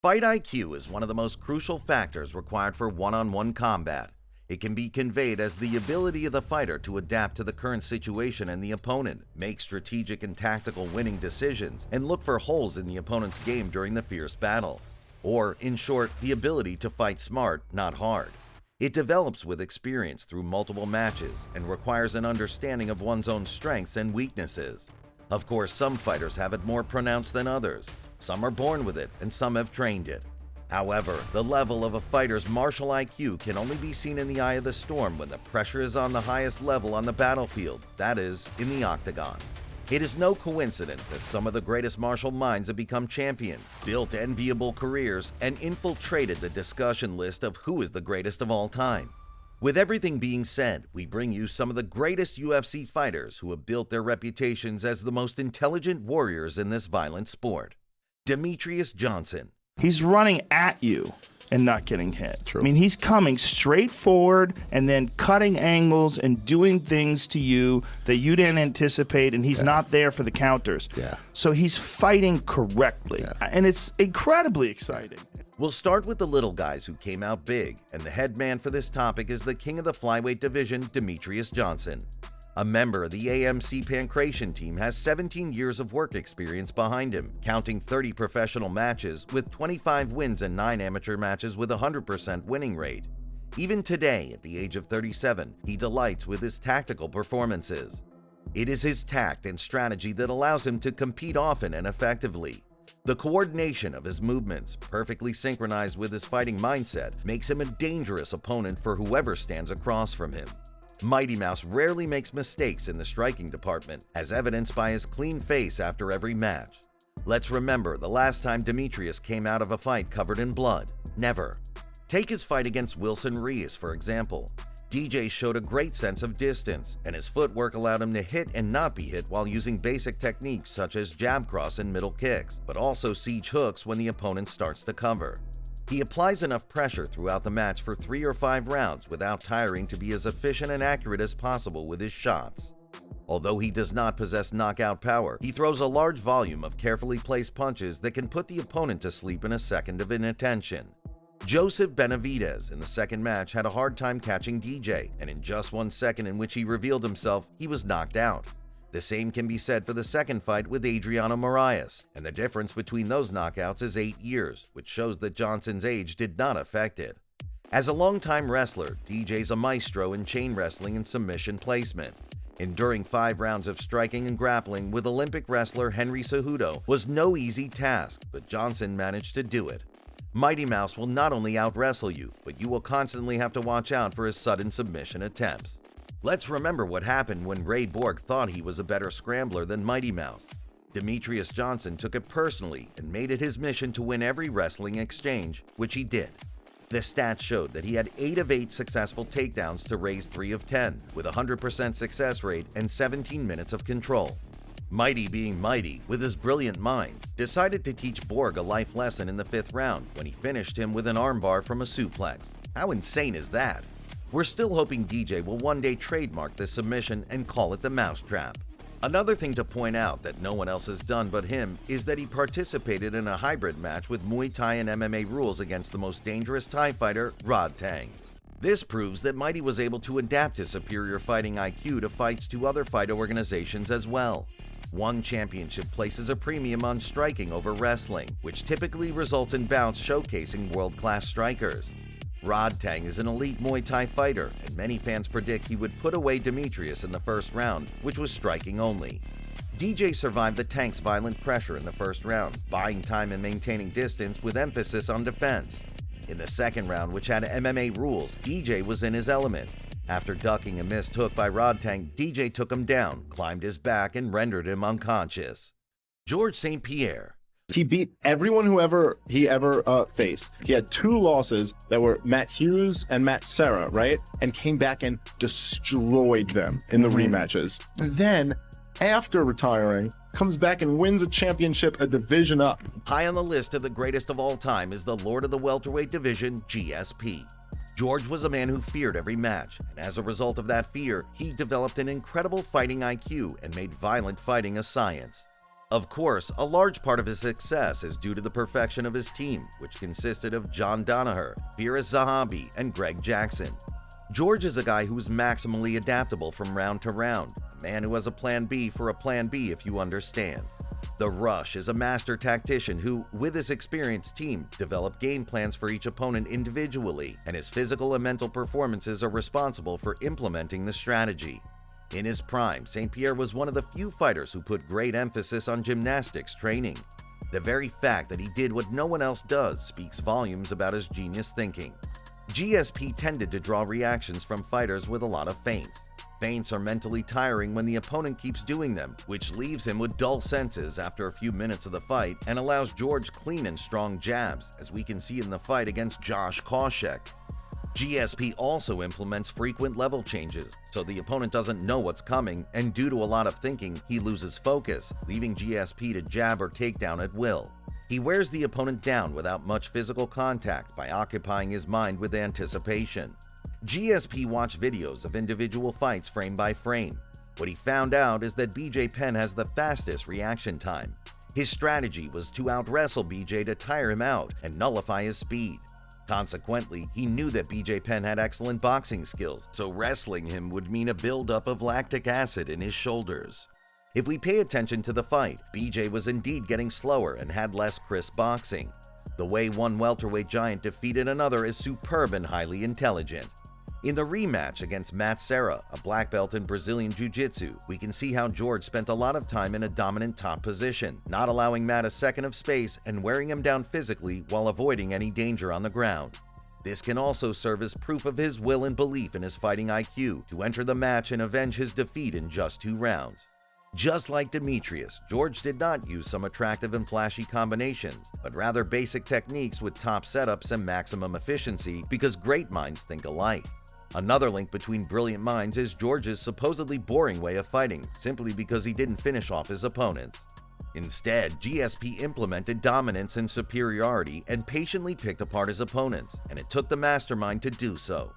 Fight IQ is one of the most crucial factors required for one-on-one combat. It can be conveyed as the ability of the fighter to adapt to the current situation and the opponent, make strategic and tactical winning decisions, and look for holes in the opponent's game during the fierce battle. Or, in short, the ability to fight smart, not hard. It develops with experience through multiple matches and requires an understanding of one's own strengths and weaknesses. Of course, some fighters have it more pronounced than others. Some are born with it, and some have trained it. However, the level of a fighter's martial IQ can only be seen in the eye of the storm when the pressure is on the highest level on the battlefield, that is, in the octagon. It is no coincidence that some of the greatest martial minds have become champions, built enviable careers, and infiltrated the discussion list of who is the greatest of all time. With everything being said, we bring you some of the greatest UFC fighters who have built their reputations as the most intelligent warriors in this violent sport. Demetrious Johnson. He's running at you and not getting hit. True. I mean, he's coming straight forward and then cutting angles and doing things to you that you didn't anticipate, and he's not there for the counters. Yeah. So he's fighting correctly, and it's incredibly exciting. We'll start with the little guys who came out big, and the head man for this topic is the king of the flyweight division, Demetrious Johnson. A member of the AMC Pancration team, has 17 years of work experience behind him, counting 30 professional matches with 25 wins and 9 amateur matches with a 100% winning rate. Even today, at the age of 37, he delights with his tactical performances. It is his tact and strategy that allows him to compete often and effectively. The coordination of his movements, perfectly synchronized with his fighting mindset, makes him a dangerous opponent for whoever stands across from him. Mighty Mouse rarely makes mistakes in the striking department, as evidenced by his clean face after every match. Let's remember the last time Demetrious came out of a fight covered in blood. Never. Take his fight against Wilson Reis, for example. DJ showed a great sense of distance, and his footwork allowed him to hit and not be hit while using basic techniques such as jab cross and middle kicks, but also siege hooks when the opponent starts to cover. He applies enough pressure throughout the match for 3 or 5 rounds without tiring to be as efficient and accurate as possible with his shots. Although he does not possess knockout power, he throws a large volume of carefully placed punches that can put the opponent to sleep in a second of inattention. Joseph Benavidez in the second match had a hard time catching DJ, and in just 1 second in which he revealed himself, he was knocked out. The same can be said for the second fight with Adriano Moraes, and the difference between those knockouts is 8 years, which shows that Johnson's age did not affect it. As a longtime wrestler, DJ's a maestro in chain wrestling and submission placement. Enduring 5 rounds of striking and grappling with Olympic wrestler Henry Cejudo was no easy task, but Johnson managed to do it. Mighty Mouse will not only out-wrestle you, but you will constantly have to watch out for his sudden submission attempts. Let's remember what happened when Ray Borg thought he was a better scrambler than Mighty Mouse. Demetrious Johnson took it personally and made it his mission to win every wrestling exchange, which he did. The stats showed that he had 8 of 8 successful takedowns to Ray's 3 of 10, with a 100% success rate and 17 minutes of control. Mighty being mighty, with his brilliant mind, decided to teach Borg a life lesson in the 5th round when he finished him with an armbar from a suplex. How insane is that? We're still hoping DJ will one day trademark this submission and call it the mousetrap. Another thing to point out that no one else has done but him is that he participated in a hybrid match with Muay Thai and MMA rules against the most dangerous Thai fighter, Rod Tang. This proves that Mighty was able to adapt his superior fighting IQ to fights to other fight organizations as well. One championship places a premium on striking over wrestling, which typically results in bouts showcasing world-class strikers. Rod Tang is an elite Muay Thai fighter, and many fans predict he would put away Demetrious in the first round, which was striking only. DJ survived the Tank's violent pressure in the first round, buying time and maintaining distance with emphasis on defense. In the second round, which had MMA rules, DJ was in his element. After ducking a missed hook by Rod Tang, DJ took him down, climbed his back, and rendered him unconscious. George St. Pierre. He beat everyone he ever faced. He had 2 losses that were Matt Hughes and Matt Serra, right? And came back and destroyed them in the rematches. And then, after retiring, comes back and wins a championship a division up. High on the list of the greatest of all time is the Lord of the Welterweight Division, GSP. George was a man who feared every match, and as a result of that fear, he developed an incredible fighting IQ and made violent fighting a science. Of course, a large part of his success is due to the perfection of his team, which consisted of John Danaher, Firas Zahabi, and Greg Jackson. George is a guy who is maximally adaptable from round to round, a man who has a plan B for a plan B if you understand. The Rush is a master tactician who, with his experienced team, developed game plans for each opponent individually, and his physical and mental performances are responsible for implementing the strategy. In his prime, St. Pierre was one of the few fighters who put great emphasis on gymnastics training. The very fact that he did what no one else does speaks volumes about his genius thinking. GSP tended to draw reactions from fighters with a lot of feints. Feints are mentally tiring when the opponent keeps doing them, which leaves him with dull senses after a few minutes of the fight and allows George clean and strong jabs, as we can see in the fight against Josh Koscheck. GSP also implements frequent level changes, so the opponent doesn't know what's coming, and due to a lot of thinking, he loses focus, leaving GSP to jab or take down at will. He wears the opponent down without much physical contact by occupying his mind with anticipation. GSP watched videos of individual fights frame by frame. What he found out is that BJ Penn has the fastest reaction time. His strategy was to out-wrestle BJ to tire him out and nullify his speed. Consequently, he knew that BJ Penn had excellent boxing skills, so wrestling him would mean a buildup of lactic acid in his shoulders. If we pay attention to the fight, BJ was indeed getting slower and had less crisp boxing. The way one welterweight giant defeated another is superb and highly intelligent. In the rematch against Matt Serra, a black belt in Brazilian Jiu-Jitsu, we can see how George spent a lot of time in a dominant top position, not allowing Matt a second of space and wearing him down physically while avoiding any danger on the ground. This can also serve as proof of his will and belief in his fighting IQ to enter the match and avenge his defeat in just 2 rounds. Just like Demetrius, George did not use some attractive and flashy combinations, but rather basic techniques with top setups and maximum efficiency because great minds think alike. Another link between brilliant minds is George's supposedly boring way of fighting, simply because he didn't finish off his opponents. Instead, GSP implemented dominance and superiority and patiently picked apart his opponents, and it took the mastermind to do so.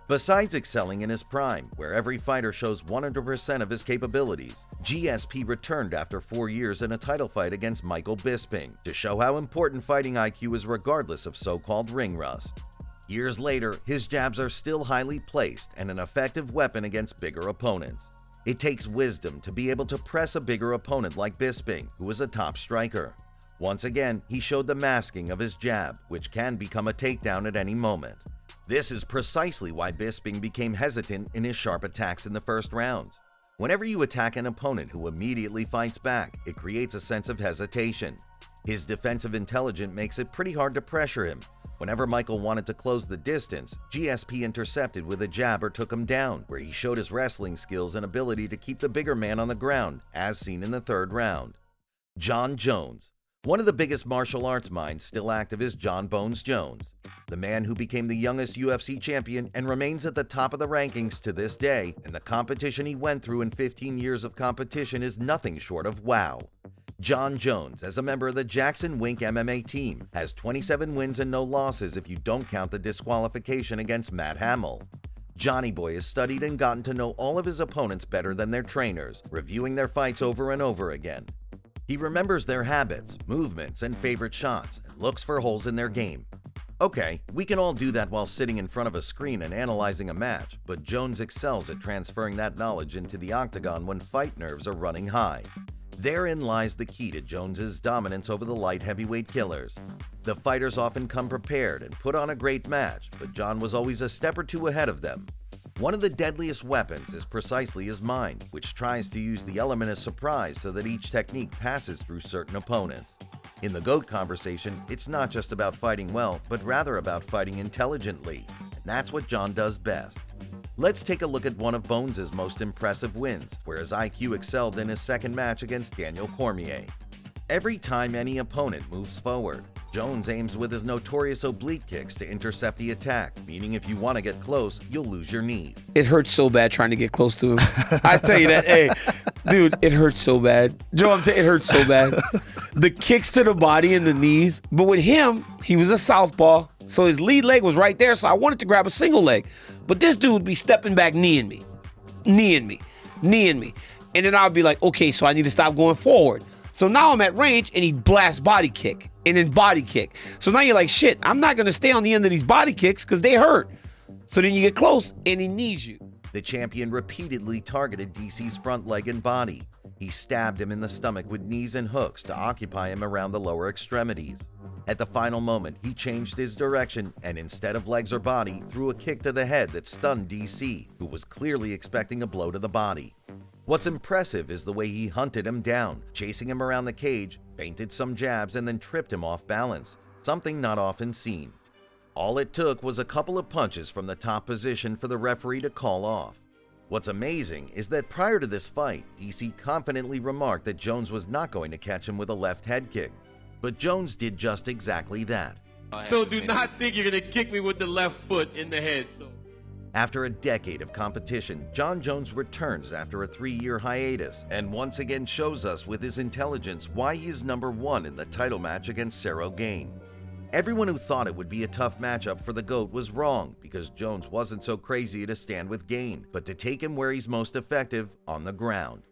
Besides excelling in his prime, where every fighter shows 100% of his capabilities, GSP returned after 4 years in a title fight against Michael Bisping to show how important fighting IQ is regardless of so-called ring rust. Years later, his jabs are still highly placed and an effective weapon against bigger opponents. It takes wisdom to be able to press a bigger opponent like Bisping, who is a top striker. Once again, he showed the masking of his jab, which can become a takedown at any moment. This is precisely why Bisping became hesitant in his sharp attacks in the first rounds. Whenever you attack an opponent who immediately fights back, it creates a sense of hesitation. His defensive intelligence makes it pretty hard to pressure him. Whenever Michael wanted to close the distance, GSP intercepted with a jab or took him down, where he showed his wrestling skills and ability to keep the bigger man on the ground, as seen in the 3rd round. John Jones. One of the biggest martial arts minds still active is John Bones Jones, the man who became the youngest UFC champion and remains at the top of the rankings to this day, and the competition he went through in 15 years of competition is nothing short of wow. John Jones, as a member of the Jackson Wink MMA team, has 27 wins and no losses if you don't count the disqualification against Matt Hamill. Johnny Boy has studied and gotten to know all of his opponents better than their trainers, reviewing their fights over and over again. He remembers their habits, movements, and favorite shots, and looks for holes in their game. Okay, we can all do that while sitting in front of a screen and analyzing a match, but Jones excels at transferring that knowledge into the octagon when fight nerves are running high. Therein lies the key to Jones's dominance over the light heavyweight killers. The fighters often come prepared and put on a great match, but John was always a step or two ahead of them. One of the deadliest weapons is precisely his mind, which tries to use the element of surprise so that each technique passes through certain opponents. In the GOAT conversation, it's not just about fighting well, but rather about fighting intelligently, and that's what John does best. Let's take a look at one of Bones' most impressive wins, where his IQ excelled in his second match against Daniel Cormier. Every time any opponent moves forward, Jones aims with his notorious oblique kicks to intercept the attack, meaning if you want to get close, you'll lose your knees. It hurts so bad trying to get close to him. I tell you that, hey, dude, it hurts so bad. Joe, I'm telling you, it hurts so bad. The kicks to the body and the knees, but with him, he was a southpaw, so his lead leg was right there, so I wanted to grab a single leg. But this dude would be stepping back, kneeing me. And then I'd be like, okay, so I need to stop going forward. So now I'm at range and he blasts body kick and then body kick. So now you're like, shit, I'm not going to stay on the end of these body kicks because they hurt. So then you get close and he knees you. The champion repeatedly targeted DC's front leg and body. He stabbed him in the stomach with knees and hooks to occupy him around the lower extremities. At the final moment, he changed his direction and instead of legs or body, threw a kick to the head that stunned DC, who was clearly expecting a blow to the body. What's impressive is the way he hunted him down, chasing him around the cage, feinted some jabs, and then tripped him off balance, something not often seen. All it took was a couple of punches from the top position for the referee to call off. What's amazing is that prior to this fight, DC confidently remarked that Jones was not going to catch him with a left head kick. But Jones did just exactly that. So do not think you're going to kick me with the left foot in the head. After a decade of competition, Jon Jones returns after a 3-year hiatus and once again shows us with his intelligence why he is #1 in the title match against Cero Gain. Everyone who thought it would be a tough matchup for the GOAT was wrong because Jones wasn't so crazy to stand with Gain, but to take him where he's most effective, on the ground.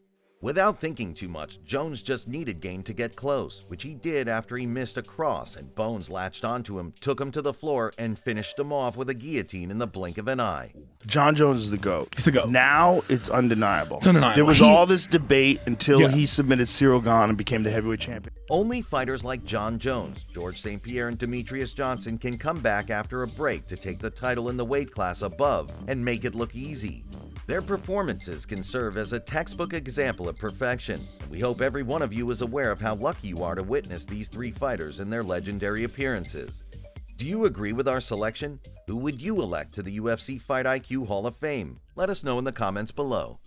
Without thinking too much, Jones just needed Gain to get close, which he did after he missed a cross and Bones latched onto him, took him to the floor, and finished him off with a guillotine in the blink of an eye. Jon Jones is the GOAT. He's the GOAT. Now it's undeniable. It's undeniable. There was all this debate until Yeah. he submitted Cyril Gane and became the heavyweight champion. Only fighters like Jon Jones, George St. Pierre, and Demetrius Johnson can come back after a break to take the title in the weight class above and make it look easy. Their performances can serve as a textbook example of perfection. We hope every one of you is aware of how lucky you are to witness these 3 fighters in their legendary appearances. Do you agree with our selection? Who would you elect to the UFC Fight IQ Hall of Fame? Let us know in the comments below.